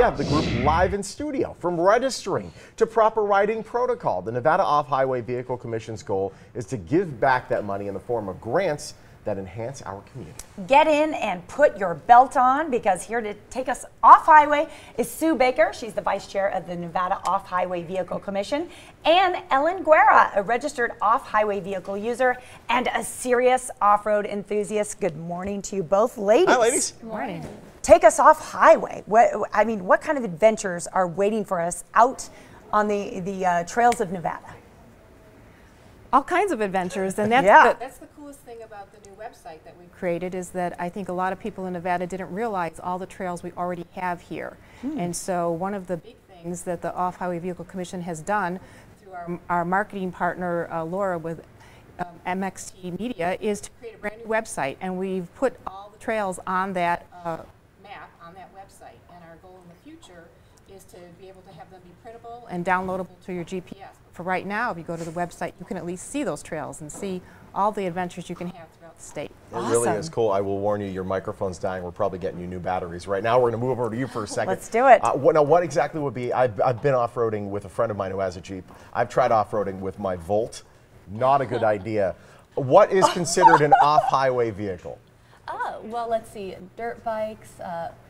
have the group live in studio. From registering to proper riding protocol, the Nevada Off-Highway Vehicle Commission's goal is to give back that money in the form of grants that enhance our community. Get in and put your belt on, because here to take us off-highway is Sue Baker. She's the vice chair of the Nevada Off-Highway Vehicle Commission, and Ellen Guerra, a registered off-highway vehicle user and a serious off-road enthusiast. Good morning to you both, ladies. Hi, ladies. Good morning. Take us off-highway. What kind of adventures are waiting for us out on the trails of Nevada? All kinds of adventures, and that's the coolest thing about the new website that we created, is that I think a lot of people in Nevada didn't realize all the trails we already have here. And so one of the big things that the Off-Highway Vehicle Commission has done through our marketing partner Laura with MXT Media is to create a brand new website, and we've put all the trails on that map on that website, and our goal in the future is to be able to have them be printable and downloadable to your GPS. For right now, if you go to the website, you can at least see those trails and see all the adventures you can have throughout the state. It really is cool. I will warn you, your microphone's dying. We're probably getting you new batteries. Right now, we're going to move over to you for a second. Let's do it. What exactly would be, I've been off-roading with a friend of mine who has a Jeep. I've tried off-roading with my Volt. Not a good idea. What is considered an off-highway vehicle? Oh, well, let's see. Dirt bikes,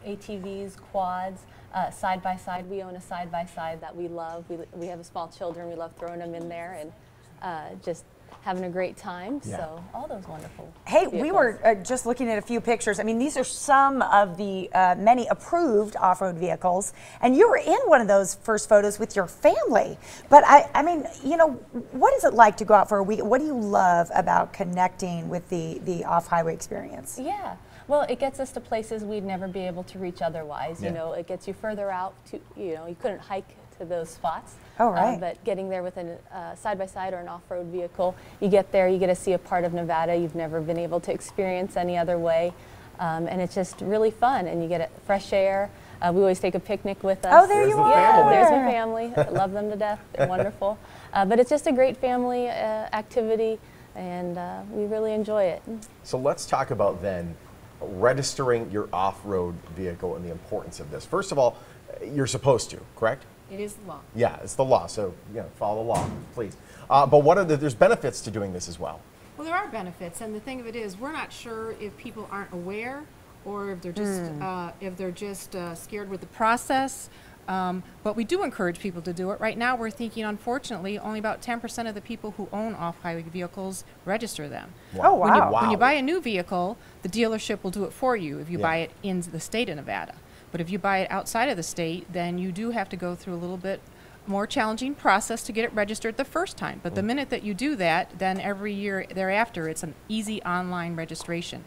ATVs, quads. Side-by-side, we own a side-by-side that we love. We have small children, we love throwing them in there and just having a great time. Yeah. So all those wonderful vehicles. We were just looking at a few pictures. I mean, these are some of the many approved off-road vehicles, and you were in one of those first photos with your family. But I mean, you know, what is it like to go out for a week? What do you love about connecting with the off-highway experience? Yeah. Well, it gets us to places we'd never be able to reach otherwise. Yeah. You know, it gets you further out to, you know, you couldn't hike to those spots. Oh, right. But getting there with a side-by-side or an off-road vehicle, you get there, you get to see a part of Nevada you've never been able to experience any other way. And it's just really fun, and you get fresh air. We always take a picnic with us. Oh, there you are. Yeah, there's my family. I love them to death. They're wonderful. But it's just a great family activity, and we really enjoy it. So let's talk about then registering your off-road vehicle and the importance of this. First of all, you're supposed to, correct? It is the law. Yeah, it's the law, so follow the law, please. But what are there's benefits to doing this as well? Well, there are benefits, and the thing of it is, we're not sure if people aren't aware or if they're just scared with the process. But we do encourage people to do it. Right now, we're thinking, unfortunately, only about 10% of the people who own off-highway vehicles register them. Wow. Oh, wow. When you buy a new vehicle, the dealership will do it for you if you buy it in the state of Nevada. But if you buy it outside of the state, then you do have to go through a little bit more challenging process to get it registered the first time. But the minute that you do that, then every year thereafter, it's an easy online registration.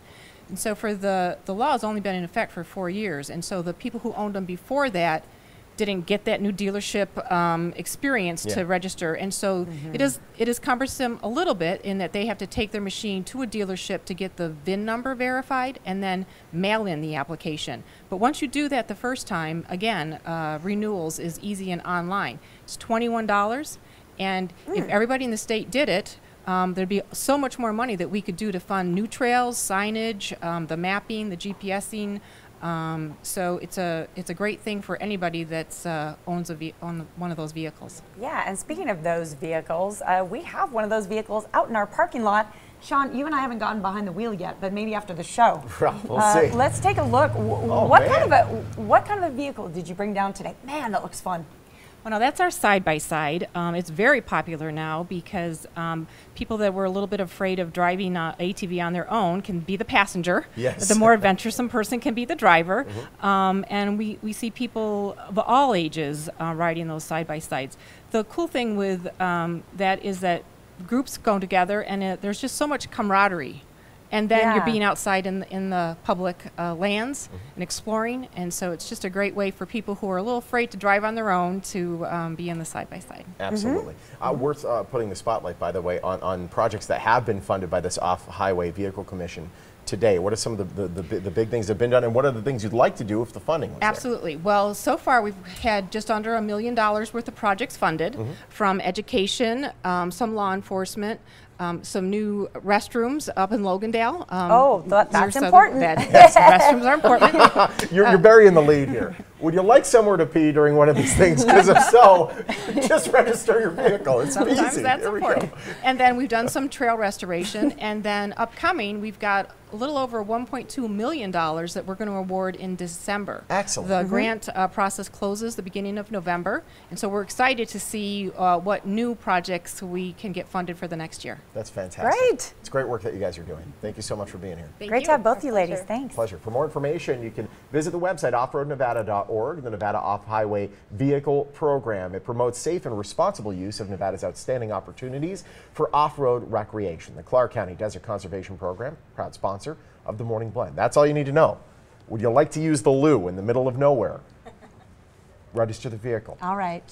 And so for the law has only been in effect for 4 years, and so the people who owned them before that didn't get that new dealership experience to register, and so it is cumbersome a little bit in that they have to take their machine to a dealership to get the VIN number verified and then mail in the application. But once you do that the first time, again, renewals is easy and online. It's $21, and if everybody in the state did it, there'd be so much more money that we could do to fund new trails, signage, the mapping, the GPSing. So it's a great thing for anybody that's owns one of those vehicles. Yeah, and speaking of those vehicles, we have one of those vehicles out in our parking lot. Sean, you and I haven't gotten behind the wheel yet, but maybe after the show. We'll see. Let's take a look. What kind of a vehicle did you bring down today? Man, that looks fun. Well, now that's our side-by-side. It's very popular now because people that were a little bit afraid of driving an ATV on their own can be the passenger. Yes. The more adventuresome person can be the driver. And we see people of all ages riding those side-by-sides. The cool thing with that is that groups go together, and there's just so much camaraderie. And then you're being outside in the public lands and exploring, and so it's just a great way for people who are a little afraid to drive on their own to be in the side-by-side. Absolutely. Worth putting the spotlight, by the way, on projects that have been funded by this Off-Highway Vehicle Commission today. What are some of the big things that have been done, and what are the things you'd like to do if the funding was Absolutely. There? Well, so far we've had just under $1 million worth of projects funded from education, some law enforcement, some new restrooms up in Logandale. That's important. Restrooms are important. You're burying the lead here. Would you like somewhere to pee during one of these things? Because if so, just register your vehicle. It's Sometimes easy. that's Here we important. go. And then we've done some trail restoration, and then upcoming, we've got a little over $1.2 million that we're going to award in December. Excellent. The grant process closes the beginning of November, and so we're excited to see what new projects we can get funded for the next year. That's fantastic. Great. It's great work that you guys are doing. Thank you so much for being here. Thank Great you. to have both you ladies. pleasure. Thanks. Pleasure. For more information, you can visit the website offroadnevada.org, the Nevada Off-Highway Vehicle Program. It promotes safe and responsible use of Nevada's outstanding opportunities for off-road recreation. The Clark County Desert Conservation Program, proud sponsor of the Morning Blend. That's all you need to know. Would you like to use the loo in the middle of nowhere? Register the vehicle. All right.